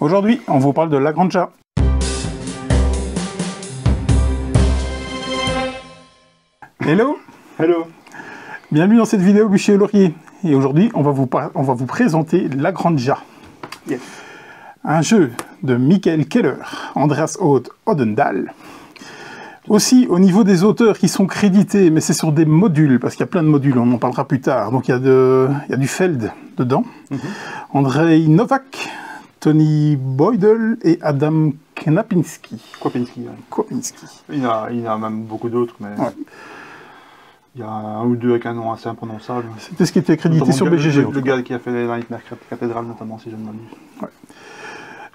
Aujourd'hui, on vous parle de La Granja. Hello. Hello. Bienvenue dans cette vidéo Bûcher et Laurier. Et aujourd'hui, on va vous présenter La Granja. Yes. Un jeu de Michael Keller, Andreas Odd Odendahl. Aussi, au niveau des auteurs qui sont crédités, mais c'est sur des modules, parce qu'il y a plein de modules, on en parlera plus tard. Donc il y a du Feld dedans. Andrei Novak, Tony Boydell et Adam Knapinski. Kopinski. Ouais. Kopinski. Il y en a même beaucoup d'autres, mais Ouais. il y a un ou deux avec un nom assez imprononçable. C'était ce qui était crédité sur BGG. Le gars qui a fait les Nightmare Cathedral, notamment, si je ne m'abuse. Ouais.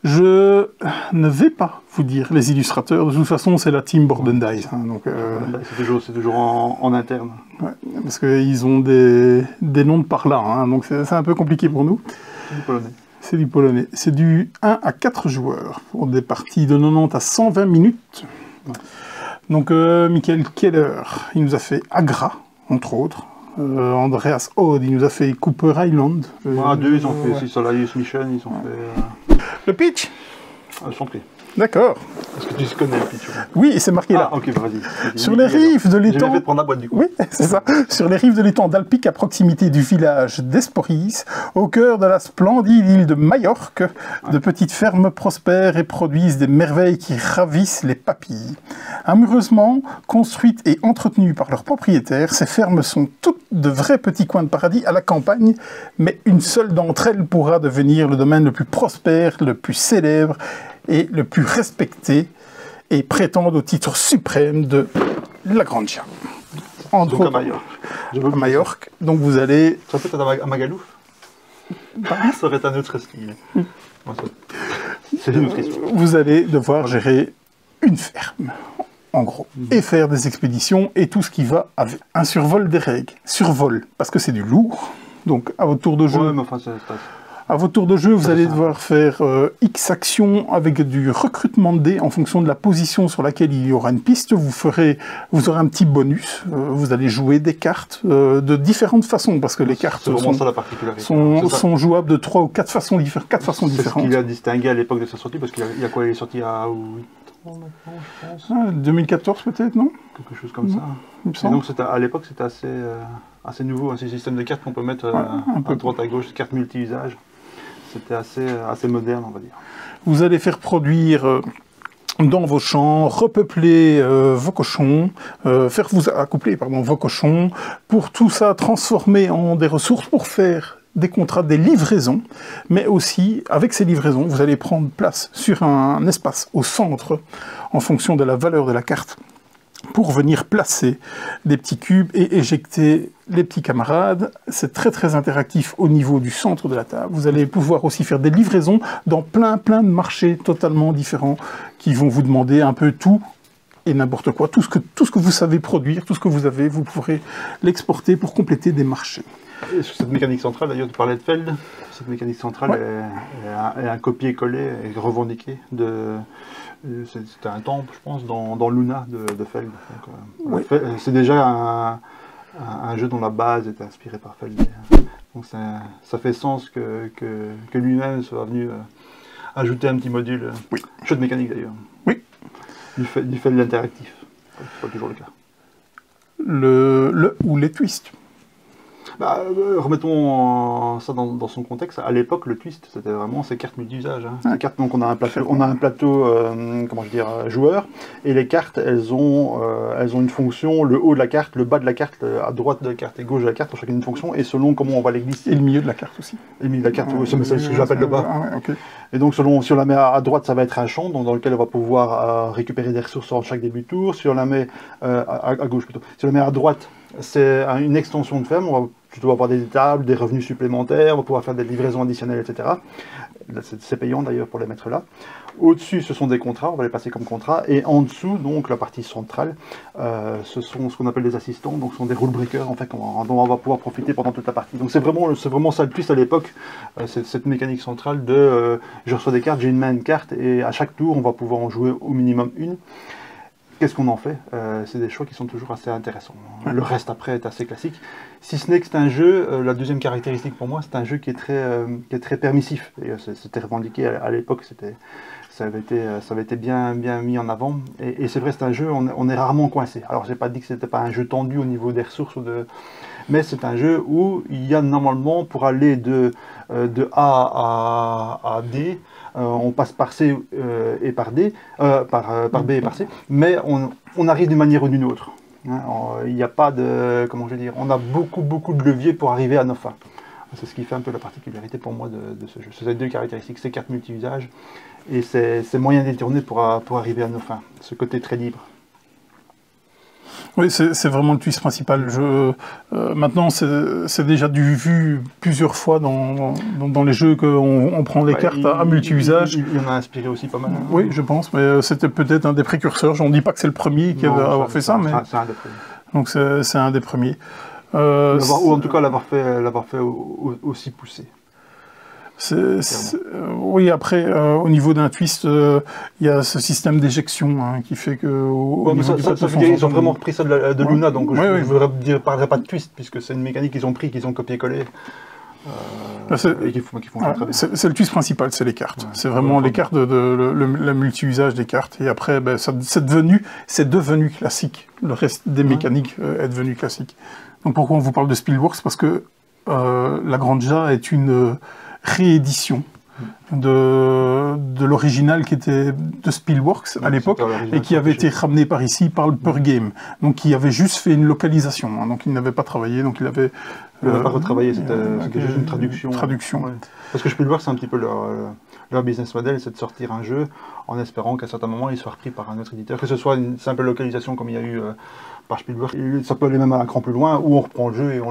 Je ne vais pas vous dire les illustrateurs, de toute façon c'est la team Bordendice. Hein, donc, C'est toujours en interne. ouais, parce qu'ils ont des noms de par là, hein, donc c'est un peu compliqué pour nous. C'est du polonais. C'est du polonais. C'est du 1 à 4 joueurs, pour des parties de 90 à 120 minutes. Ouais. Donc Michael Keller, il nous a fait Agra, entre autres. Andreas Odd, il nous a fait Cooper Island. Deux, ils ont fait aussi Solarius Mission, ils ont fait... Le pitch. Je t'en prie. D'accord. Est-ce que tu connais le pitch? Oui, c'est marqué là. Ah, ok, vas-y. Sur les rives de l'étang... J'ai fait prendre la boîte du coup. Oui, c'est ça. Sur les rives de l'étang d'Alpic, à proximité du village d'Esporis, au cœur de la splendide île de Majorque, de petites fermes prospèrent et produisent des merveilles qui ravissent les papilles. Amoureusement construites et entretenues par leurs propriétaires, ces fermes sont toutes de vrais petits coins de paradis à la campagne, mais une seule d'entre elles pourra devenir le domaine le plus prospère, le plus célèbre et le plus respecté, et prétendent au titre suprême de La Granja. Entre Donc à autres, Majorque. à Majorque. Donc vous allez... Ça peut être à Magalouf. Ça aurait été un autre style. C'est une autre histoire. Vous allez devoir gérer une ferme, en gros, et faire des expéditions et tout ce qui va avec. Un survol des règles. Survol, parce que c'est du lourd. Donc à votre tour de jeu... Ouais, mais enfin, À votre tour de jeu, vous allez devoir faire X actions avec du recrutement de dés en fonction de la position sur laquelle il y aura une piste. Vous aurez un petit bonus. Vous allez jouer des cartes de différentes façons, parce que les cartes sont jouables de 3 ou 4 façons, différentes. C'est ce qu'il a distingué à l'époque de sa sortie, parce qu'il y a quoi? Il est sorti à 8 ans maintenant, je pense. 2014 peut-être, non? Quelque chose comme ça. Et donc à l'époque, c'était assez nouveau, hein, ces systèmes de cartes qu'on peut mettre à droite, à gauche, cartes multi-usages. C'était assez moderne, on va dire. Vous allez faire produire dans vos champs, repeupler vos cochons, faire vous accoupler vos cochons, pour tout ça transformer en des ressources pour faire des contrats, des livraisons, mais aussi, avec ces livraisons, vous allez prendre place sur un espace au centre, en fonction de la valeur de la carte, pour venir placer des petits cubes et éjecter les petits camarades. C'est très très interactif au niveau du centre de la table. Vous allez pouvoir aussi faire des livraisons dans plein de marchés totalement différents qui vont vous demander un peu tout et n'importe quoi. Tout ce que vous savez produire, tout ce que vous avez, vous pourrez l'exporter pour compléter des marchés. Et sur cette mécanique centrale, d'ailleurs, tu parlais de Feld. Cette mécanique centrale est un copier-coller et revendiqué de... C'était un temple, je pense, dans Luna de Feld. C'est déjà un jeu dont la base est inspirée par Feld. Donc ça fait sens que lui-même soit venu ajouter un petit module. Jeu de mécanique d'ailleurs. Oui. Du fait de l'interactif. C'est pas toujours le cas. Ou les twists. Remettons ça dans son contexte. À l'époque, le twist, c'était vraiment ces cartes multi-usages. Hein. Ces cartes, donc on a un plateau, joueur, et les cartes, elles ont une fonction, le haut de la carte, le bas de la carte, à droite de la carte et gauche de la carte, ont chacune une fonction, et selon comment on va les glisser. Et le milieu de la carte aussi. Et le milieu de la carte, c'est ce que j'appelle le bas. Okay. Et donc, si on la met à droite, ça va être un champ, donc dans lequel on va pouvoir récupérer des ressources en chaque début de tour. Si on la met à gauche plutôt, si on la met à droite, c'est une extension de ferme, on va plutôt avoir des étables, des revenus supplémentaires, on va pouvoir faire des livraisons additionnelles, etc. C'est payant d'ailleurs pour les mettre là. Au-dessus, ce sont des contrats, on va les passer comme contrats. Et en dessous, donc la partie centrale, ce sont ce qu'on appelle des assistants, donc ce sont des rule breakers en fait, dont on va pouvoir profiter pendant toute la partie. Donc c'est vraiment ça le plus à l'époque, cette mécanique centrale de je reçois des cartes, j'ai une main, une carte, et à chaque tour, on va pouvoir en jouer au minimum une. Qu'est-ce qu'on en fait? C'est des choix qui sont toujours assez intéressants. Le reste après est assez classique. Si ce n'est que c'est un jeu, la deuxième caractéristique pour moi, c'est un jeu qui est très permissif. C'était revendiqué à l'époque, ça avait été bien mis en avant. Et c'est vrai, c'est un jeu, on est rarement coincé. Alors, j'ai pas dit que c'était pas un jeu tendu au niveau des ressources, mais c'est un jeu où il y a normalement, pour aller de A à D, on passe par C et par D, par B et par C, mais on arrive d'une manière ou d'une autre. Hein, il n'y a pas de, comment je veux dire, on a beaucoup de leviers pour arriver à nos fins. C'est ce qui fait un peu la particularité pour moi de ce jeu. C'est ces deux caractéristiques, ces cartes multi-usages et ces moyens détournés pour arriver à nos fins. Ce côté très libre. Oui, c'est vraiment le twist principal. Maintenant, c'est déjà vu plusieurs fois dans les jeux qu'on prend les cartes à multi-usage. Il en a inspiré aussi pas mal. Hein. Oui, je pense, mais c'était peut-être un des précurseurs. Je ne dis pas que c'est le premier qui va avoir fait ça, mais... C'est un des premiers. Donc c'est un des premiers. Ou en tout cas l'avoir fait aussi poussé. Oui, après, au niveau d'un twist, il y a ce système d'éjection qui fait que... Ils ont vraiment repris ça de Luna, donc je ne parlerai pas de twist, puisque c'est une mécanique qu'ils ont pris, qu'ils ont copié-collé. C'est le twist principal, c'est les cartes. C'est vraiment les cartes, le multi-usage des cartes. Et après, c'est devenu classique. Le reste des mécaniques est devenu classique. Donc pourquoi on vous parle de Spielworxx? Parce que la Granja est une réédition de l'original qui était de Spielworxx à l'époque et qui avait été ramené par ici par le Pur Game. Donc qui avait juste fait une localisation. Hein, donc il n'avait pas travaillé, donc il avait... Il n'avait pas retravaillé, c'était juste une traduction. Ouais. Parce que je peux le voir, c'est un petit peu leur business model, c'est de sortir un jeu en espérant qu'à un certain moment il soit repris par un autre éditeur, que ce soit une simple localisation comme il y a eu par Spielworxx. Ça peut aller même un cran plus loin, où on reprend le jeu et on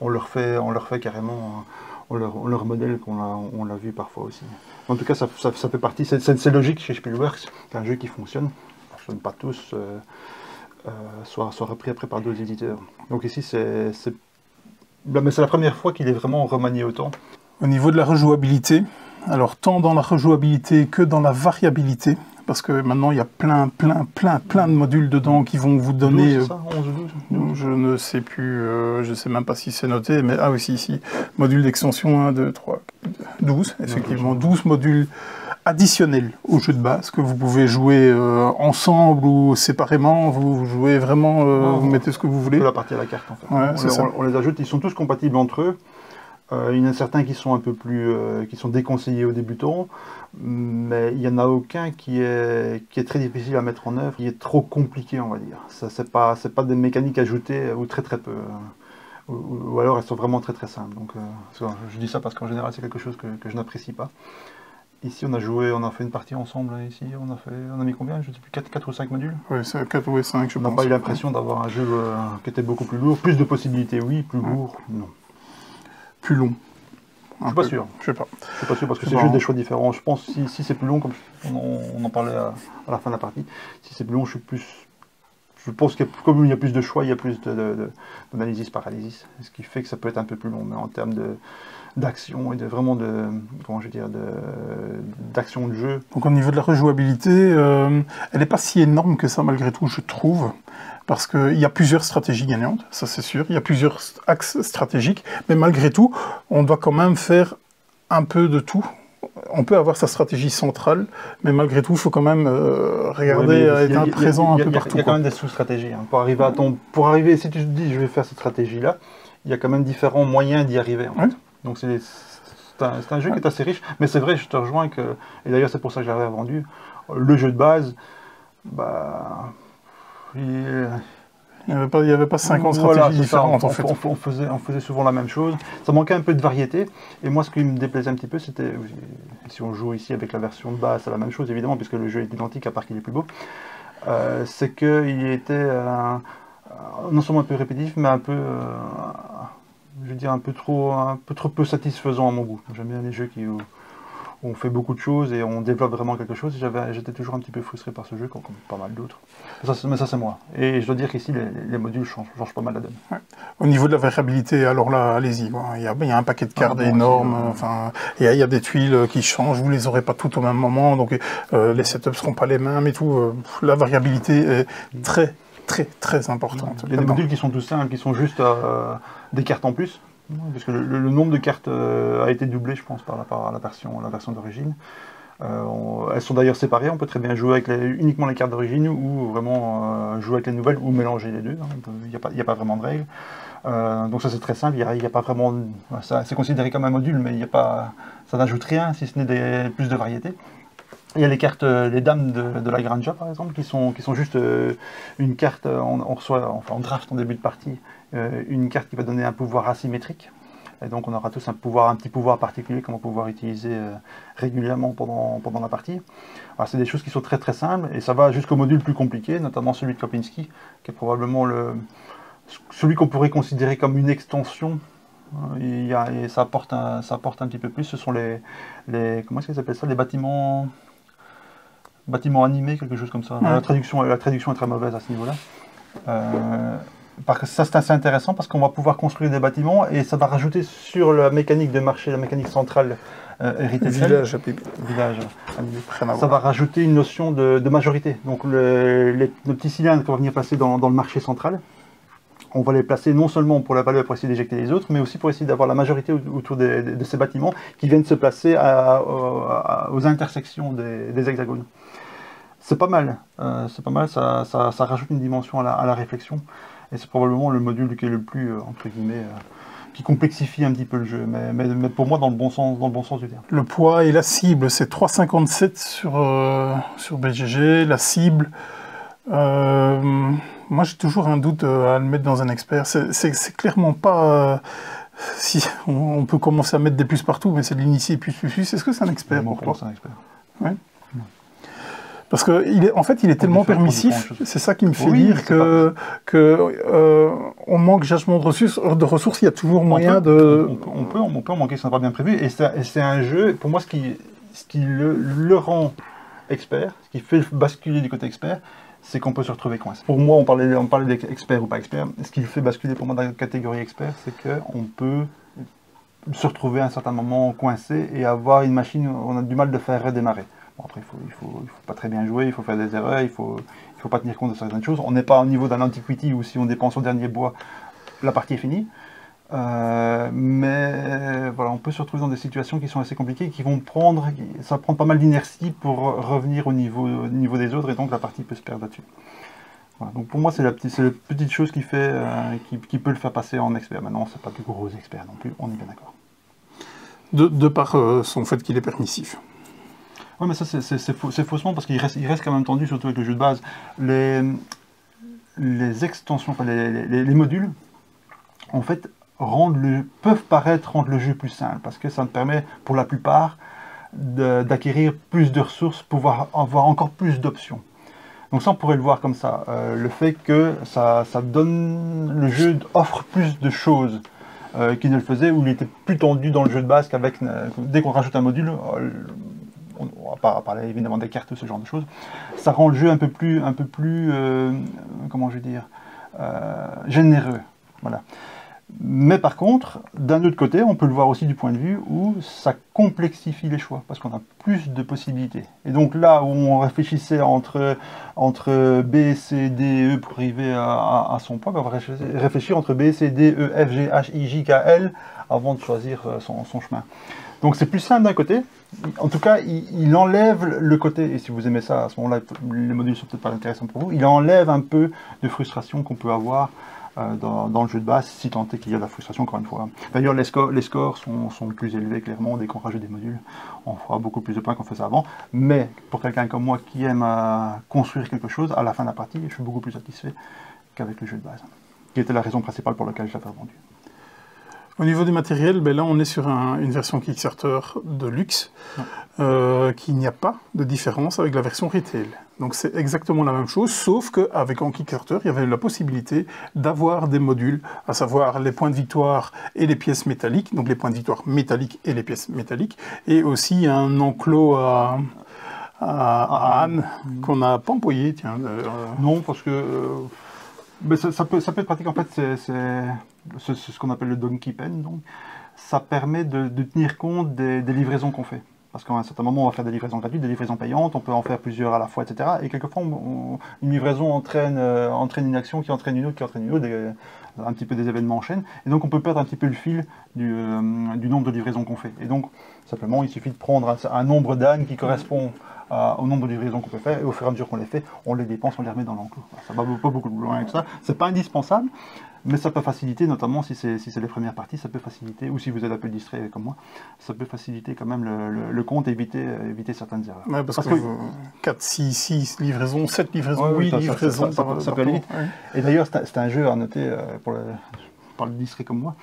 le refait carrément, on le remodèle, on l'a vu parfois aussi. En tout cas, ça fait partie, c'est logique chez Spielworxx qu'un jeu qui fonctionne pas tous, soit repris après par d'autres éditeurs. Donc ici, c'est la première fois qu'il est vraiment remanié autant. Au niveau de la rejouabilité, alors tant dans la rejouabilité que dans la variabilité, parce que maintenant il y a plein de modules dedans qui vont vous donner... 12, c'est ça, 11 ou 12 Je ne sais plus, je ne sais même pas si c'est noté, mais ah oui, si, module d'extension 1, 2, 3, 12, effectivement, 12 modules additionnels au jeu de base, que vous pouvez jouer ensemble ou séparément, vous jouez vraiment, vous mettez ce que vous voulez. On peut la partie à la carte en fait. Ouais, on les ajoute, ils sont tous compatibles entre eux. Il y en a certains qui sont un peu plus, qui sont déconseillés aux débutants, mais il n'y en a aucun qui est très difficile à mettre en œuvre, qui est trop compliqué, on va dire. C'est pas des mécaniques ajoutées ou très peu, ou alors elles sont vraiment très simples. Donc je dis ça parce qu'en général c'est quelque chose que je n'apprécie pas. Ici on a fait une partie ensemble, ici on a mis combien? Je ne sais plus, 4 ou 5 modules? Oui, c'est 4 ou 5 je pense. On n'a pas eu l'impression d'avoir un jeu qui était beaucoup plus lourd, plus de possibilités oui, plus lourd, non. Plus long. Je suis pas sûr. Je sais pas. Je suis pas sûr parce que c'est juste des choix différents. Je pense que si c'est plus long, comme on en parlait à la fin de la partie, si c'est plus long, je pense que comme il y a plus de choix, il y a plus d'analysis paralysis, ce qui fait que ça peut être un peu plus long. Mais en termes d'action et d'action de jeu. Donc au niveau de la rejouabilité, elle n'est pas si énorme que ça malgré tout, je trouve. Parce qu'il y a plusieurs stratégies gagnantes, ça c'est sûr, il y a plusieurs axes stratégiques, mais malgré tout, on doit quand même faire un peu de tout. On peut avoir sa stratégie centrale, mais malgré tout, il faut quand même regarder à être présent un peu partout. Il y a quand même des sous-stratégies. Hein. Pour arriver, si tu te dis je vais faire cette stratégie-là, il y a quand même différents moyens d'y arriver. En fait. Donc c'est un jeu qui est assez riche, mais c'est vrai, je te rejoins que, et d'ailleurs c'est pour ça que je l'avais vendu, le jeu de base, il n'y avait pas 50 stratégies différentes en fait. On faisait souvent la même chose. Ça manquait un peu de variété. Et moi, ce qui me déplaisait un petit peu, c'était, si on joue ici avec la version de base, c'est la même chose évidemment, puisque le jeu est identique à part qu'il est plus beau, c'est qu'il était non seulement un peu répétitif, mais un peu, je veux dire, un peu trop peu satisfaisant à mon goût. J'aime bien les jeux où on fait beaucoup de choses et on développe vraiment quelque chose. J'étais toujours un petit peu frustré par ce jeu, comme pas mal d'autres. Mais ça, c'est moi. Et je dois dire qu'ici, les modules changent pas mal la donne. Ouais. Au niveau de la variabilité, alors là, allez-y. Il y a un paquet de cartes énorme. Il y a des tuiles qui changent. Vous ne les aurez pas toutes au même moment. Donc les setups ne seront pas les mêmes et tout. La variabilité est très, très importante. Il y a des modules qui sont tout simples, qui sont juste des cartes en plus. Parce que le nombre de cartes a été doublé, je pense, par la version d'origine. Elles sont d'ailleurs séparées, on peut très bien jouer avec uniquement les cartes d'origine ou vraiment jouer avec les nouvelles ou mélanger les deux. Il n'y a pas vraiment de règles. Donc ça c'est très simple, il y a pas vraiment... C'est considéré comme un module, mais ça n'ajoute rien si ce n'est plus de variété. Il y a les cartes, les dames de la Granja par exemple, qui sont juste une carte, on reçoit, enfin on draft en début de partie, une carte qui va donner un pouvoir asymétrique. Et donc on aura tous un petit pouvoir particulier qu'on va pouvoir utiliser régulièrement pendant la partie. Alors c'est des choses qui sont très très simples, et ça va jusqu'au module plus compliqué, notamment celui de Kopinski, qui est probablement celui qu'on pourrait considérer comme une extension. Et ça apporte un petit peu plus. Ce sont comment est-ce qu'ils appellent ça, les bâtiments animés, quelque chose comme ça. La traduction est très mauvaise à ce niveau-là. Ça c'est assez intéressant parce qu'on va pouvoir construire des bâtiments et ça va rajouter sur la mécanique de marché, la mécanique centrale héritée. Village. Ça va rajouter une notion de majorité. Donc nos petits cylindres qu'on va venir placer dans le marché central, on va les placer non seulement pour la valeur pour essayer d'éjecter les autres, mais aussi pour essayer d'avoir la majorité autour de ces bâtiments qui viennent se placer aux intersections des hexagones. C'est pas mal, ça rajoute une dimension à la réflexion, et c'est probablement le module qui est le plus, entre guillemets, qui complexifie un petit peu le jeu, mais pour moi dans le bon sens du terme. Le poids et la cible, c'est 3,57 sur BGG, la cible... moi j'ai toujours un doute à le mettre dans un expert, c'est clairement pas... si on peut commencer à mettre des plus partout, mais c'est de l'initié plus. Est-ce que c'est un expert pour toi? C'est un expert. Ouais. Parce qu'en fait, il est tellement permissif, c'est ça qui me fait dire on manque jugement de ressources, il y a toujours moyen de... On peut en manquer si on n'a pas bien prévu, et c'est un jeu, pour moi, ce qui le rend expert, ce qui fait basculer du côté expert, c'est qu'on peut se retrouver coincé. Pour moi, on parlait d'expert ou pas expert, ce qui le fait basculer pour moi dans la catégorie expert, c'est qu'on peut se retrouver à un certain moment coincé et avoir une machine, on a du mal de faire redémarrer. Bon, après, il faut pas très bien jouer, il faut faire des erreurs, il faut pas tenir compte de certaines choses. On n'est pas au niveau d'un Antiquity où si on dépense au dernier bois, la partie est finie. Mais voilà, on peut se retrouver dans des situations qui sont assez compliquées, ça va prendre pas mal d'inertie pour revenir au niveau des autres, et donc la partie peut se perdre là-dessus. Voilà, donc pour moi, c'est la petite chose qui peut le faire passer en expert. Maintenant, c'est pas du gros expert non plus, on est bien d'accord. De par son fait qu'il est permissif. Oui, mais ça, c'est faussement, parce qu'il reste quand même tendu, surtout avec le jeu de base. Les extensions, enfin les modules, en fait, peuvent paraître rendre le jeu plus simple, parce que ça me permet, pour la plupart, d'acquérir plus de ressources, pouvoir avoir encore plus d'options. Donc ça, on pourrait le voir comme ça. Le fait que le jeu offre plus de choses qu'il ne le faisait, où il était plus tendu dans le jeu de base qu'avec... Dès qu'on rajoute un module, on va pas parler évidemment des cartes ou ce genre de choses, ça rend le jeu un peu plus comment je vais dire, généreux. Voilà. Mais par contre, d'un autre côté, on peut le voir aussi du point de vue où ça complexifie les choix, parce qu'on a plus de possibilités. Et donc là où on réfléchissait entre B, C, D, E pour arriver à son point, on va réfléchir entre B, C, D, E, F, G, H, I, J, K, L, avant de choisir son chemin. Donc c'est plus simple d'un côté, en tout cas il enlève le côté, et si vous aimez ça, à ce moment-là, les modules sont peut-être pas intéressants pour vous, il enlève un peu de frustration qu'on peut avoir dans le jeu de base, si tant est qu'il y a de la frustration, encore une fois. D'ailleurs, les scores sont plus élevés, clairement, dès qu'on rajoute des modules. On fera beaucoup plus de points qu'on faisait avant. Mais pour quelqu'un comme moi qui aime construire quelque chose, à la fin de la partie, je suis beaucoup plus satisfait qu'avec le jeu de base. Qui était la raison principale pour laquelle je l'avais vendu. Au niveau du matériel, ben là on est sur une version Kickstarter de luxe, qu'il n'y a pas de différence avec la version retail. Donc c'est exactement la même chose, sauf qu'avec en Kickstarter, il y avait la possibilité d'avoir des modules, à savoir les points de victoire et les pièces métalliques, donc les points de victoire métalliques et les pièces métalliques, et aussi un enclos à Anne qu'on n'a pas employé, tiens. Non, parce que mais ça peut être pratique, en fait, c'est ce qu'on appelle le donkey pen, donc ça permet de tenir compte des livraisons qu'on fait. parce qu'à un certain moment, on va faire des livraisons gratuites, des livraisons payantes, on peut en faire plusieurs à la fois, etc. Et quelquefois, une livraison entraîne une action qui entraîne une autre, un petit peu des événements en chaîne. Et donc, on peut perdre un petit peu le fil du nombre de livraisons qu'on fait. Et donc, simplement, il suffit de prendre un nombre d'ânes qui correspond au nombre de livraisons qu'on peut faire, et au fur et à mesure qu'on les fait, on les dépense, on les remet dans l'enclos. Ça va pas beaucoup plus loin que ça. C'est pas indispensable, mais ça peut faciliter, notamment si c'est les premières parties, ça peut faciliter, ou si vous êtes un peu distrait comme moi, ça peut faciliter quand même le compte et éviter certaines erreurs. Ouais, parce que 4, 6 livraisons, 7 livraisons, 8 livraisons, ça peut aller vite. Ouais. Et d'ailleurs, c'est un jeu à noter pour le distrait comme moi.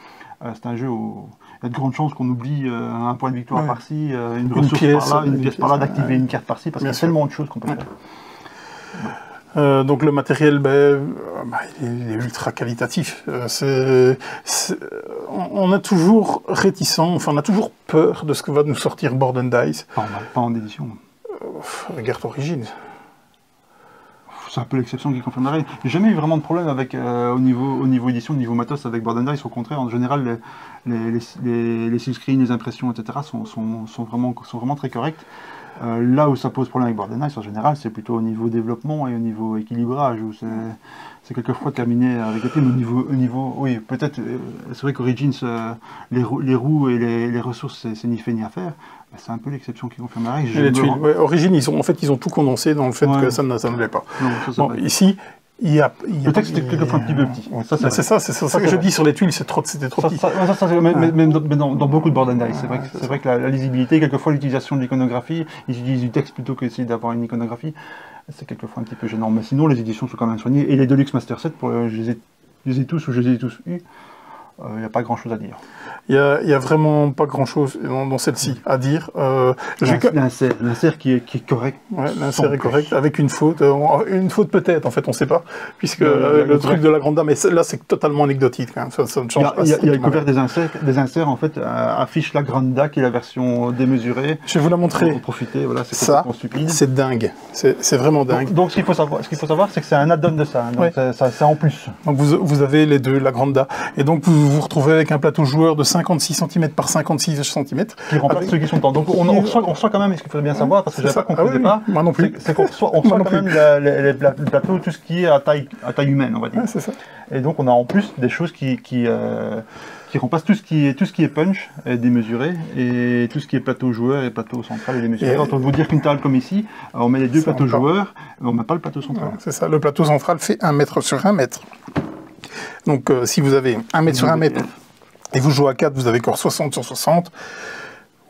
C'est un jeu où il y a de grandes chances qu'on oublie un point de victoire par-ci, une ressource par là, une pièce par là, d'activer une carte par-ci, parce qu'il y a tellement de choses qu'on peut faire. Donc le matériel, il est ultra qualitatif. On a toujours réticent, enfin on a toujours peur de ce que va nous sortir Board & Dice. Pas en édition. Regarde Origins. C'est un peu l'exception qui confirme la règle. J'ai jamais eu vraiment de problème avec au niveau édition, au niveau matos avec Board & Dice. Au contraire, en général, les screens, les impressions, etc. sont vraiment très corrects. Là où ça pose problème avec Board & Dice, en général, c'est plutôt au niveau développement et au niveau équilibrage, où c'est quelquefois terminé avec les primes. Au niveau, oui, peut-être, c'est vrai qu'Origins, les roues et les ressources, c'est ni fait ni à faire. C'est un peu l'exception qui confirme la règle. Les tuiles, Origins, ils ont tout condensé dans le fait que ça ne l'est pas. Non, ici, il y a le texte est quelquefois un petit peu petit. C'est ça que je dis sur les tuiles, c'était trop petit. Même dans beaucoup de Board & Dice, c'est vrai que la lisibilité, quelquefois l'utilisation de l'iconographie, ils utilisent du texte plutôt qu'essayer d'avoir une iconographie, c'est quelquefois un petit peu gênant. Mais sinon, les éditions sont quand même soignées. Et les Deluxe Master Set, je les ai tous eus. Il n'y a pas grand chose à dire. Il n'y a vraiment pas grand chose dans celle-ci à dire. L'insert qui est correct. Ouais, l'insert est correct, avec une faute peut-être, en fait, on ne sait pas, puisque le truc de la Granda, mais là c'est totalement anecdotique. Hein. Ça ne change pas. Il y a le couvert des inserts en fait, affiche la Granda qui est la version démesurée. Je vais vous la montrer. Pour profiter, voilà, c'est complètement stupide. C'est dingue, c'est vraiment dingue. Donc ce qu'il faut savoir, c'est que c'est un add-on de ça, hein, donc c'est en plus. Donc vous avez les deux, la Granda, et donc vous vous retrouvez avec un plateau joueur de 56 cm par 56 cm. Qui remplace ceux qui sont dedans. Donc on reçoit quand même, ce qu'il faut bien savoir, parce que je n'avais pas compris au départ, moi non plus. C'est qu'on reçoit quand même le plateau, tout ce qui est à taille humaine, on va dire. Ouais, c'est ça. Et donc on a en plus des choses qui remplacent tout ce qui est punch est démesuré, et tout ce qui est plateau joueur et plateau central est démesuré. Quand on vous dire qu'une table comme ici, on met les deux plateaux joueurs, on ne met pas le plateau central. Ouais, c'est ça, le plateau central fait 1 mètre sur 1 mètre. Donc si vous avez 1 mètre sur 1 mètre et vous jouez à 4, vous avez encore 60 sur 60.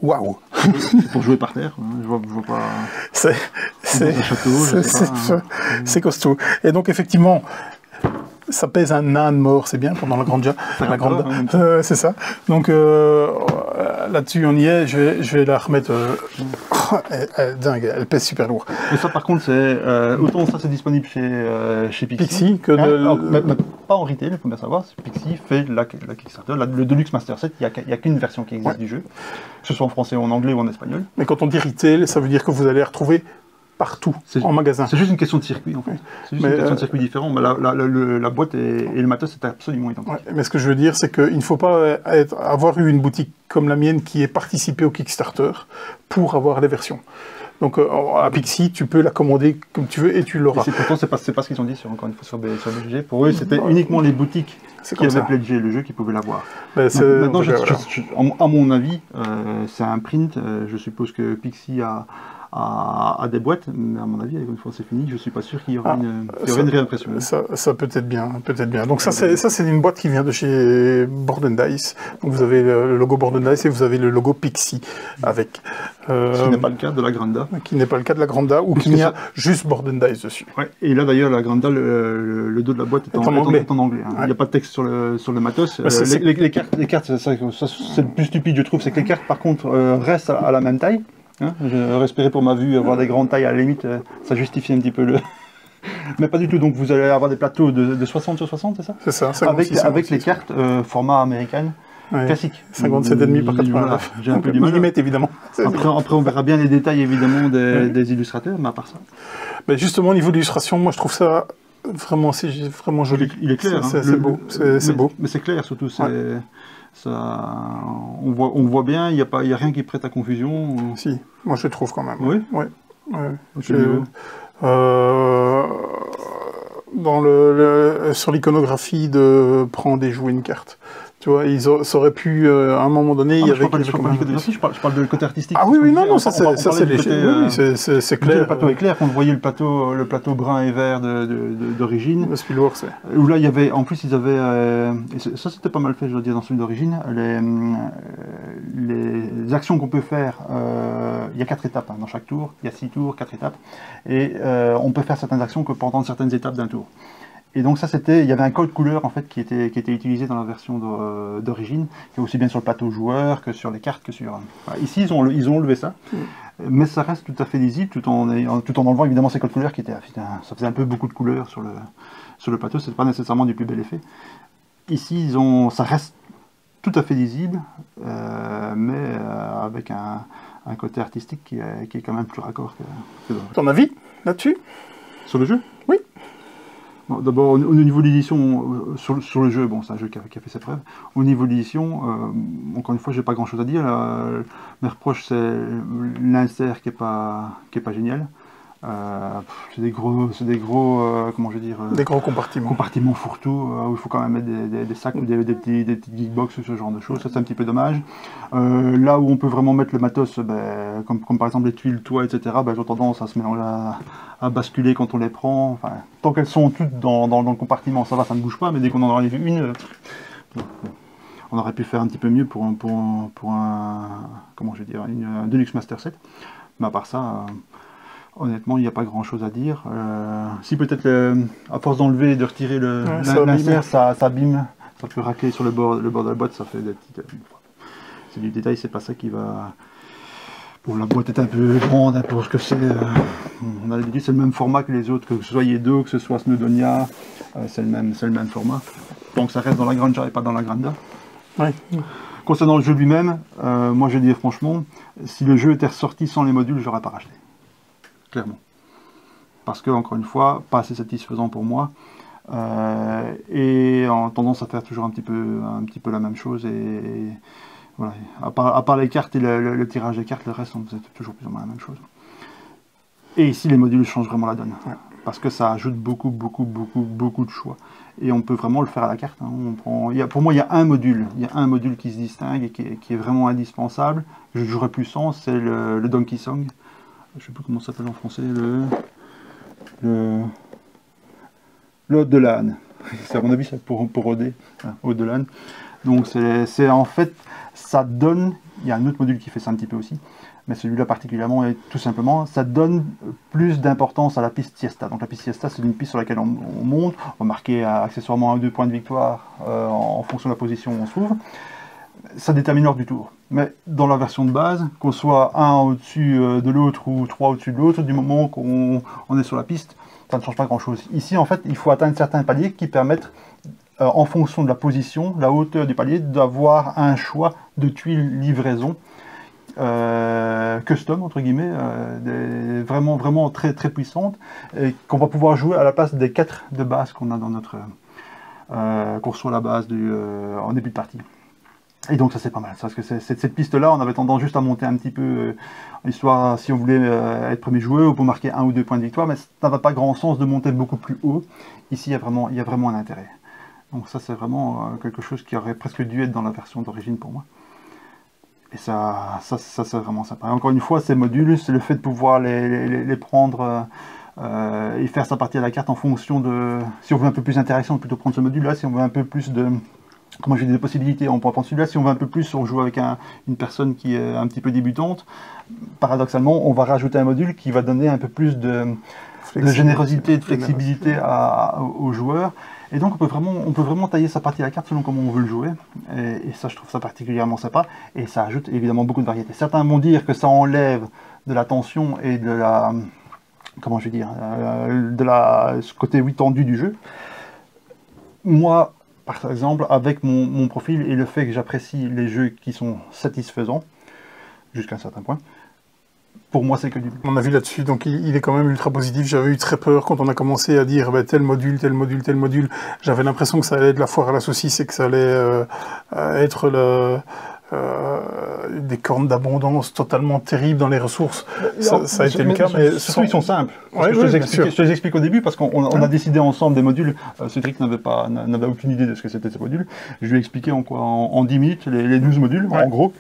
Waouh! C'est pour jouer par terre, hein. Je vois pas. C'est costaud. Et donc effectivement, ça pèse un âne mort, c'est bien pendant la Granda. C'est ça. Donc là-dessus, on y est. Je vais la remettre. Dingue, elle pèse super lourd. Mais ça, par contre, autant ça c'est disponible chez Pixie que mais pas en retail, il faut bien savoir. Pixie fait la Kickstarter, le Deluxe Master Set. Il n'y a qu'une version qui existe du jeu, que ce soit en français, en anglais ou en espagnol. Mais quand on dit retail, ça veut dire que vous allez retrouver partout en magasin. C'est juste une question de circuit en fait. C'est juste une question de circuit différent. Mais la boîte et le matos c'est absolument identique. Ouais, mais ce que je veux dire, c'est qu'il ne faut pas avoir eu une boutique comme la mienne qui ait participé au Kickstarter pour avoir les versions. Donc à Pixie, tu peux la commander comme tu veux et tu l'auras. Pourtant, c'est pas ce qu'ils ont dit encore une fois sur BGG. Pour eux, c'était uniquement les boutiques qui avaient pledgé le jeu qui pouvaient l'avoir. Maintenant, à mon avis, c'est un print. Je suppose que Pixie a des boîtes, mais à mon avis, une fois c'est fini, je suis pas sûr qu'il y aura une réimpression. Ça peut être bien, Donc ça c'est une boîte qui vient de chez Board & Dice. Donc vous avez le logo Board & Dice et vous avez le logo Pixie avec. Ce qui n'est pas le cas de la Granda. Qui n'est pas le cas de la Granda, ou qu'il y a juste Board & Dice dessus. Ouais. Et là d'ailleurs la Granda, le dos de la boîte est en anglais. Hein. Il n'y a pas de texte sur le matos. Les cartes, c'est le plus stupide je trouve, c'est que les cartes par contre restent à la même taille. Hein, respirer pour ma vue, avoir des grandes tailles, à la limite, ça justifie un petit peu le... Mais pas du tout, donc vous allez avoir des plateaux de 60 sur 60, c'est ça? C'est ça, 56, avec les cartes format américain classique. 57,5 par 89. J'ai un peu du mal. Millimètres, évidemment. Après, on verra bien les détails, évidemment, des illustrateurs, mais à part ça... Mais justement, au niveau de l'illustration, moi je trouve ça vraiment joli. Il est clair. C'est beau. Mais c'est clair, surtout. on voit bien, il n'y a rien qui prête à confusion. Si, moi je trouve quand même. Oui. Ouais. Okay, Sur l'iconographie de prendre et jouer une carte. Tu vois, ça aurait pu, à un moment donné, il y avait... Je parle de côté artistique. Ah oui, non, ça c'est léger. Oui, c'est clair. Le plateau est clair, quand vous voyez le plateau brun et vert d'origine. Le Spielberg, c'est... Où là, il y avait, en plus, ils avaient, et ça c'était pas mal fait, je dois dire, dans celui d'origine, les actions qu'on peut faire, il y a 4 étapes dans chaque tour, il y a 6 tours, 4 étapes, et on peut faire certaines actions que pendant certaines étapes d'un tour. Et donc ça il y avait un code couleur en fait qui était utilisé dans la version d'origine, qui est aussi bien sur le plateau joueur que sur les cartes que sur... Voilà. Ici ils ont enlevé ça, mais ça reste tout à fait lisible tout en enlevant évidemment ces codes couleurs qui étaient... Ça faisait un peu beaucoup de couleurs sur le plateau, c'est pas nécessairement du plus bel effet. Ici ça reste tout à fait lisible, mais avec un côté artistique qui est quand même plus raccord que Ton avis là-dessus? Sur le jeu? Oui. Bon, d'abord, au niveau de l'édition, sur le jeu, bon, c'est un jeu qui a fait ses preuves. Au niveau de l'édition, encore une fois, j'ai pas grand chose à dire. Mes reproches, c'est l'insert qui est pas génial. C'est des gros, comment je vais dire, des gros compartiments fourre-tout, où il faut quand même mettre des sacs ou des petites geekbox ou ce genre de choses. Ça, c'est un petit peu dommage. Là où on peut vraiment mettre le matos, comme par exemple les tuiles, toits, etc., j'ai tendance à se mélanger, à basculer quand on les prend. Enfin, tant qu'elles sont toutes dans le compartiment, ça va, ça ne bouge pas, mais dès qu'on en enlève une, on aurait pu faire un petit peu mieux pour un comment je vais dire, un Deluxe Master Set. Mais à part ça, honnêtement, il n'y a pas grand chose à dire. Si peut-être, à force d'enlever et de retirer l'insert, ça abîme, ça peut racler sur le bord de la boîte, ça fait des petites... c'est du détail, c'est pas ça qui va... Bon, la boîte est un peu grande pour ce que c'est. On a l'habitude, c'est le même format que les autres, que ce soit Yedo, que ce soit Snowdonia, c'est le même format. Donc ça reste dans la Granja et pas dans la Granda. Ouais. Concernant le jeu lui-même, moi je vais dire franchement, si le jeu était ressorti sans les modules, j'aurais pas racheté. Clairement. Parce que, encore une fois, pas assez satisfaisant pour moi. Et en tendance à faire toujours un petit peu la même chose. Et voilà. À part les cartes et le tirage des cartes, le reste, on faisait toujours plus ou moins la même chose. Et ici, les modules changent vraiment la donne. Ouais. Parce que ça ajoute beaucoup de choix. Et on peut vraiment le faire à la carte. Hein. Pour moi, il y a un module. Il y a un module qui se distingue et qui est vraiment indispensable. Je jouerai plus sans, c'est le Donkey Song. Je ne sais plus comment ça s'appelle en français. Le Ode de l'âne. À mon avis, c'est pour Odé. Ode de l'âne. Donc, c'est en fait, ça donne. Il y a un autre module qui fait ça un petit peu aussi. Mais celui-là particulièrement, est tout simplement, ça donne plus d'importance à la piste Siesta. Donc la piste Siesta, c'est une piste sur laquelle on monte, on va marquer accessoirement 1 ou 2 points de victoire en fonction de la position où on se trouve. Ça détermine l'ordre du tour. Mais dans la version de base, qu'on soit un au-dessus de l'autre ou 3 au-dessus de l'autre, du moment qu'on est sur la piste, ça ne change pas grand-chose. Ici, en fait, il faut atteindre certains paliers qui permettent, en fonction de la position, la hauteur du palier, d'avoir un choix de tuiles livraison custom entre guillemets, vraiment très puissantes, et qu'on va pouvoir jouer à la place des 4 de base qu'on a dans notre qu'on reçoit à la base en début de partie. Et donc ça c'est pas mal, parce que cette piste là on avait tendance juste à monter un petit peu, histoire si on voulait être premier joueur ou pour marquer 1 ou 2 points de victoire, mais ça n'a pas grand sens de monter beaucoup plus haut. Ici il y a vraiment un intérêt. Donc ça c'est vraiment quelque chose qui aurait presque dû être dans la version d'origine pour moi. Et ça c'est vraiment sympa. Et encore une fois, ces modules, c'est le fait de pouvoir les prendre et faire sa partie à la carte en fonction de... Si on veut un peu plus d'interaction, on peut plutôt prendre ce module-là. Si on veut un peu plus de... Comment j'ai des possibilités, on pourra prendre celui-là. Si on veut un peu plus, on joue avec une personne qui est un petit peu débutante. Paradoxalement, on va rajouter un module qui va donner un peu plus de générosité, de flexibilité aux joueurs. Et donc on peut vraiment tailler sa partie à la carte selon comment on veut le jouer. Et ça, je trouve ça particulièrement sympa. Et ça ajoute évidemment beaucoup de variété. Certains vont dire que ça enlève de la tension et de la... Comment je vais dire, ce côté tendu du jeu. Moi, par exemple, avec mon profil et le fait que j'apprécie les jeux qui sont satisfaisants, jusqu'à un certain point, pour moi, c'est que du... Mon avis là-dessus, donc il est quand même ultra positif. J'avais eu très peur quand on a commencé à dire bah, tel module, tel module, tel module. J'avais l'impression que ça allait être la foire à la saucisse et que ça allait être des cornes d'abondance totalement terribles dans les ressources. Ça a été le cas, mais surtout ils sont simples. Ouais, je te les explique au début parce qu'on a décidé ensemble des modules. Cédric n'avait aucune idée de ce que c'était ces modules. Je lui ai expliqué en 10 minutes les 12 modules, en gros.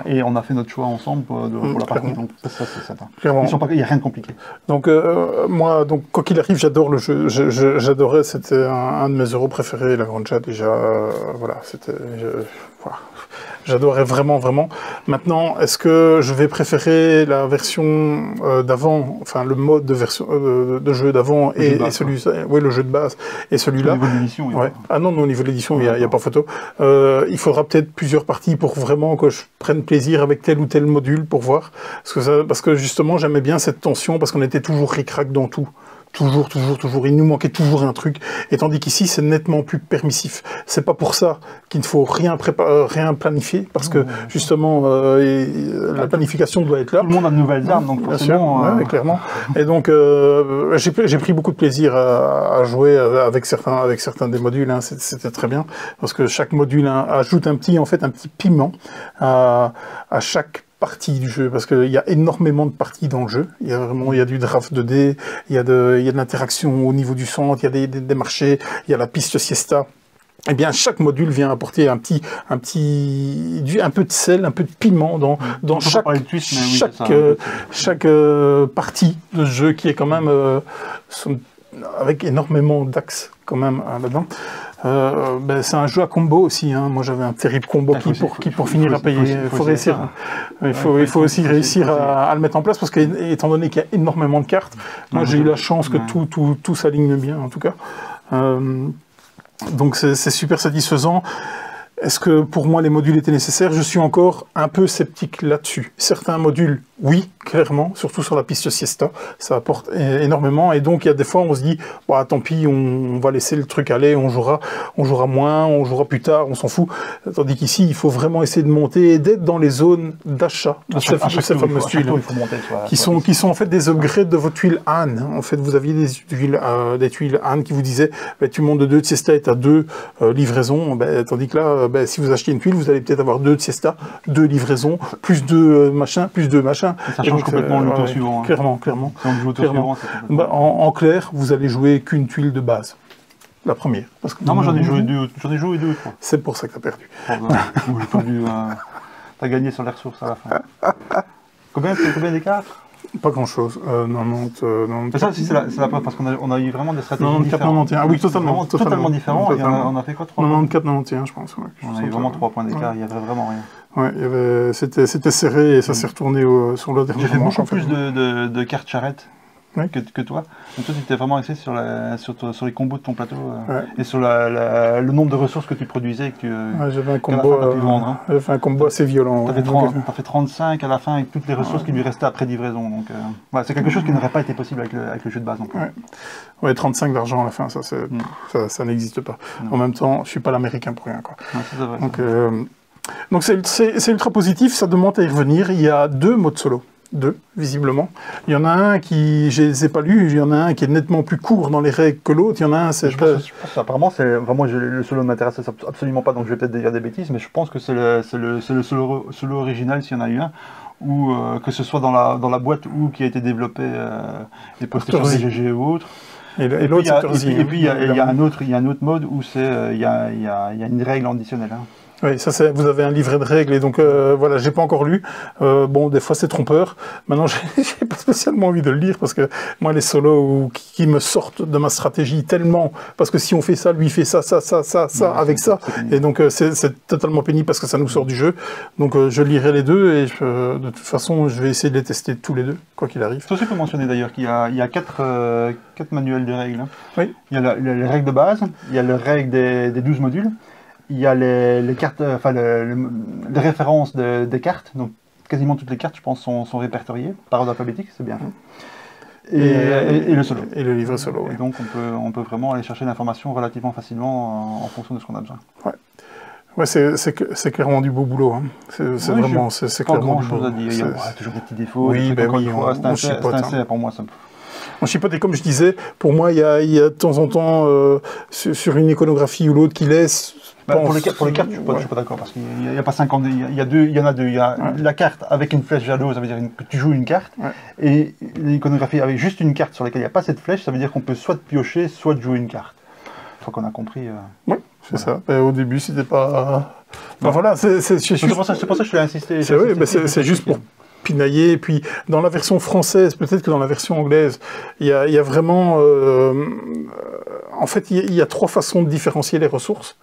Et on a fait notre choix ensemble pour la partie. Donc ça c'est certain. Il n'y a rien de compliqué. Donc moi, quoi qu'il arrive, j'adore le jeu. J'adorais, c'était un de mes euros préférés, la Granja déjà. Voilà, c'était... Voilà. J'adorais vraiment, vraiment. Maintenant, est-ce que je vais préférer la version d'avant, enfin le mode de version de jeu d'avant et celui-là, oui, le jeu de base et celui-là. Au niveau de l'édition, ouais. Ah non, au niveau de l'édition, il n'y a pas photo. Il faudra peut-être plusieurs parties pour vraiment que je prenne plaisir avec tel ou tel module pour voir. Parce que justement, j'aimais bien cette tension parce qu'on était toujours ric-rac dans tout. Toujours. Il nous manquait toujours un truc. Et tandis qu'ici, c'est nettement plus permissif. C'est pas pour ça qu'il ne faut rien planifier, parce que justement, la planification doit être là. Tout le monde a de nouvelles armes, donc forcément. Ouais, clairement. Et donc, j'ai pris beaucoup de plaisir à jouer avec certains des modules. Hein. C'était très bien, parce que chaque module ajoute un petit piment à chaque partie du jeu, parce qu'il y a énormément de parties dans le jeu. Il y a du draft 2D, il y a de l'interaction au niveau du centre, il y a des marchés, il y a la piste siesta. Eh bien, chaque module vient apporter un peu de sel, un peu de piment dans chaque partie de ce jeu qui est quand même avec énormément d'axes quand même là-dedans. C'est un jeu à combo aussi. Hein. Moi, j'avais un terrible combo qui pour finir à payer. Il faut aussi réussir à le mettre en place parce qu'étant donné qu'il y a énormément de cartes, moi j'ai eu la chance que tout s'aligne bien en tout cas. Donc c'est super satisfaisant. Est-ce que pour moi les modules étaient nécessaires? Je suis encore un peu sceptique là-dessus. Certains modules, oui, clairement, surtout sur la piste siesta, ça apporte énormément. Et donc il y a des fois on se dit, bah, tant pis, on va laisser le truc aller, on jouera moins, on jouera plus tard, on s'en fout. Tandis qu'ici, il faut vraiment essayer de monter et d'être dans les zones d'achat de ces fameuses tuiles, qui sont en fait des upgrades de vos tuiles Anne. En fait, vous aviez des tuiles Anne qui vous disaient, bah, tu montes de 2 de siesta et tu as 2 livraisons, bah, tandis que là, si vous achetez une tuile, vous allez peut-être avoir 2 de siesta, 2 livraisons, plus 2 machins, plus 2 machins. Ça change complètement le tour suivant. Clairement. Si on joue au tour suivant, en clair, vous allez jouer qu'une tuile de base. La première. Parce que non, moi j'en ai joué 2 ou 3. C'est pour ça que tu as perdu. T'as gagné sur les ressources à la fin. Combien d'écart? Pas grand-chose. 90. Ça aussi, c'est la preuve, parce qu'on a eu vraiment des stratégies 94, 91. Ah oui, totalement différents. On a fait quoi, 3 94, 91, je pense. Ouais, on a eu vraiment 3 points d'écart, il n'y avait vraiment rien. Ouais, c'était serré et ça s'est retourné sur le dernier manche. J'ai fait beaucoup plus de cartes charrettes que toi. Donc toi, tu étais vraiment axé sur les combos de ton plateau et sur le nombre de ressources que tu produisais. J'avais un combo assez violent. Tu as fait 35 à la fin avec toutes les ressources qui lui restaient après livraison. Donc c'est quelque chose qui n'aurait pas été possible avec le jeu de base. Ouais, 35 d'argent à la fin, ça n'existe pas. En même temps, je ne suis pas l'américain pour rien. Donc c'est ultra positif, ça demande à y revenir. Il y a 2 modes solo. 2, visiblement. Il y en a un qui, je ne les ai pas lus, il y en a un qui est nettement plus court dans les règles que l'autre, il y en a un, c'est... Apparemment, le solo ne m'intéresse absolument pas, donc je vais peut-être dire des bêtises, mais je pense que c'est le solo original, s'il y en a eu un, ou que ce soit dans la boîte ou qui a été développé et posté sur les GG ou autre. Et puis il y a un autre mode où il y a une règle additionnelle. Oui, vous avez un livret de règles et donc voilà, j'ai pas encore lu. Bon, des fois c'est trompeur. Maintenant, j'ai pas spécialement envie de le lire parce que moi les solos qui me sortent de ma stratégie tellement, parce que si on fait ça, lui fait ça, avec ça, et donc c'est totalement pénible parce que ça nous sort du jeu. Donc je lirai les deux et de toute façon je vais essayer de les tester tous les deux, quoi qu'il arrive. Ça aussi, il faut mentionner d'ailleurs qu'il y a 4 manuels de règles. Oui. Il y a les règles de base, il y a les règles des 12 modules. Il y a les cartes, les références des cartes, donc quasiment toutes les cartes, je pense, sont répertoriées par ordre alphabétique, c'est bien fait. Et le solo. Et le livret solo. Et donc on peut vraiment aller chercher l'information relativement facilement en fonction de ce qu'on a besoin. Ouais, c'est clairement du beau boulot. Hein. C'est Oui, vraiment, c'est pas clairement grand du beau. chose à dire. Il y a toujours des petits défauts. Oui, des trucs, ben encore oui, une fois, on chipote, c'est un hein. pour moi. Ça... On chipote, et comme je disais, pour moi, il y a de temps en temps, sur une iconographie ou l'autre qui laisse... Pour les cartes, je ne suis pas d'accord, parce qu'il n'y a pas 50, il y en a deux. Il y a la carte avec une flèche vers le haut, ça veut dire que tu joues une carte, et l'iconographie avec juste une carte sur laquelle il n'y a pas cette flèche, ça veut dire qu'on peut soit piocher, soit jouer une carte. Une fois qu'on a compris... Oui, c'est ça. Et au début, c'était pas... Enfin, voilà, c'est pour ça que je l'ai insisté. C'est juste pour pinailler. Et puis, dans la version française, peut-être que dans la version anglaise, il y a vraiment... en fait, il y a 3 façons de différencier les ressources.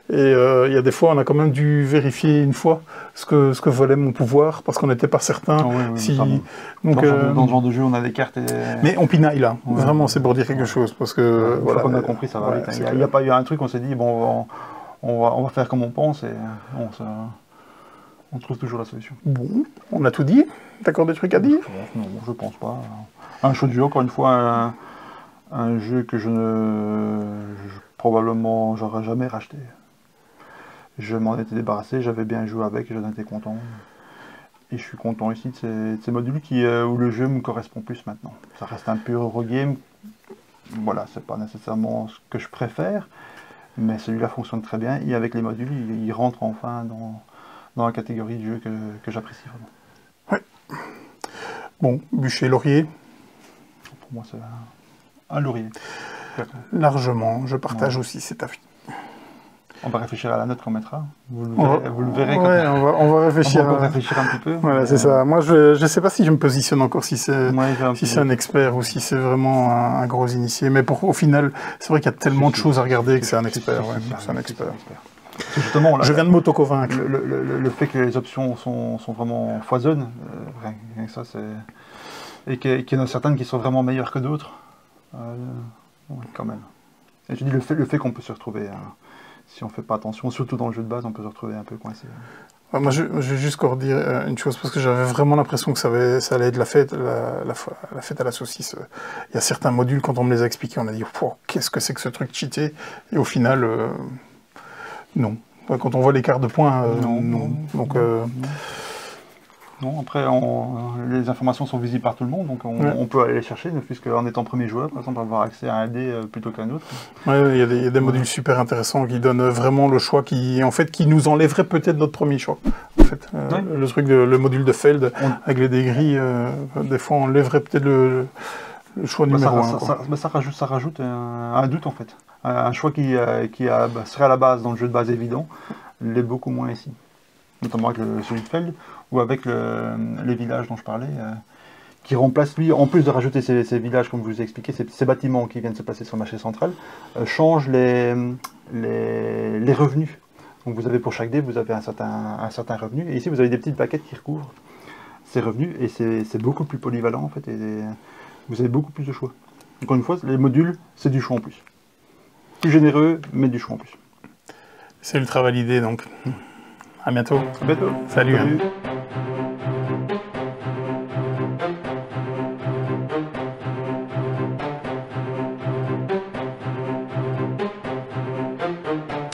Et il y a des fois, on a quand même dû vérifier une fois ce que valait mon pouvoir, parce qu'on n'était pas certain. Donc, dans ce genre de jeu, on a des cartes. Mais on pinaille là. Vraiment, c'est pour dire quelque chose. Parce que, une fois qu'on a compris, ça va vite. Il n'y a pas eu un truc, on s'est dit, bon, on va faire comme on pense, et on trouve toujours la solution. Bon, on a tout dit. T'as encore des trucs à dire? Non, je pense pas. Un jeu de jeu, encore une fois, un jeu que probablement, j'aurais jamais racheté. Je m'en étais débarrassé, j'avais bien joué avec, j'en étais content. Et je suis content ici de ces modules où le jeu me correspond plus maintenant. Ça reste un pur Eurogame. Voilà, c'est pas nécessairement ce que je préfère, mais celui-là fonctionne très bien. Et avec les modules, il rentre enfin dans la catégorie de jeu que j'apprécie vraiment. Ouais. Bon, bûcher laurier. Pour moi, c'est un laurier. Largement, je partage aussi cet avis. On va réfléchir à la note qu'on mettra. Vous le verrez. On va réfléchir. On va réfléchir un petit peu. Voilà, c'est ça. Moi, je ne sais pas si je me positionne encore si c'est un expert ou si c'est vraiment un gros initié. Mais au final, c'est vrai qu'il y a tellement de choses à regarder que c'est un expert. C'est un expert. Justement, je viens de m'auto-convaincre. Le fait que les options sont vraiment foisonnent, ça, et qu'il y en a certaines qui sont vraiment meilleures que d'autres, quand même. Et je dis le fait qu'on peut se retrouver... si on ne fait pas attention, surtout dans le jeu de base, on peut se retrouver un peu coincé. Moi, je vais juste encore dire une chose, parce que j'avais vraiment l'impression que ça allait être la fête à la saucisse. Il y a certains modules, quand on me les a expliqués, on a dit « qu'est-ce que c'est que ce truc cheaté ?» Et au final, non. Quand on voit les cartes de points, non. Donc, non, après, les informations sont visibles par tout le monde, donc on peut aller les chercher, puisqu'en étant premier joueur, par exemple, avoir accès à un dé plutôt qu'à un autre. Oui, il y a des modules super intéressants qui donnent vraiment le choix, qui nous enlèverait peut-être notre premier choix. En fait, le module de Feld, avec les dés gris, des fois, on enlèverait peut-être le choix numéro 1. Ça rajoute un doute, en fait. Un choix qui serait à la base, dans le jeu de base évident, l'est beaucoup moins ici. Notamment avec celui de Feld, ou avec les villages dont je parlais, qui remplace, lui, en plus de rajouter ces villages, comme je vous ai expliqué, ces bâtiments qui viennent se placer sur le marché central, change les revenus. Donc vous avez pour chaque dé, vous avez un certain revenu, et ici vous avez des petites plaquettes qui recouvrent ces revenus, et c'est beaucoup plus polyvalent en fait, et vous avez beaucoup plus de choix. Encore une fois, les modules, c'est du choix en plus. Plus généreux, mais du choix en plus. C'est ultra validé donc. À bientôt. À bientôt. Salut.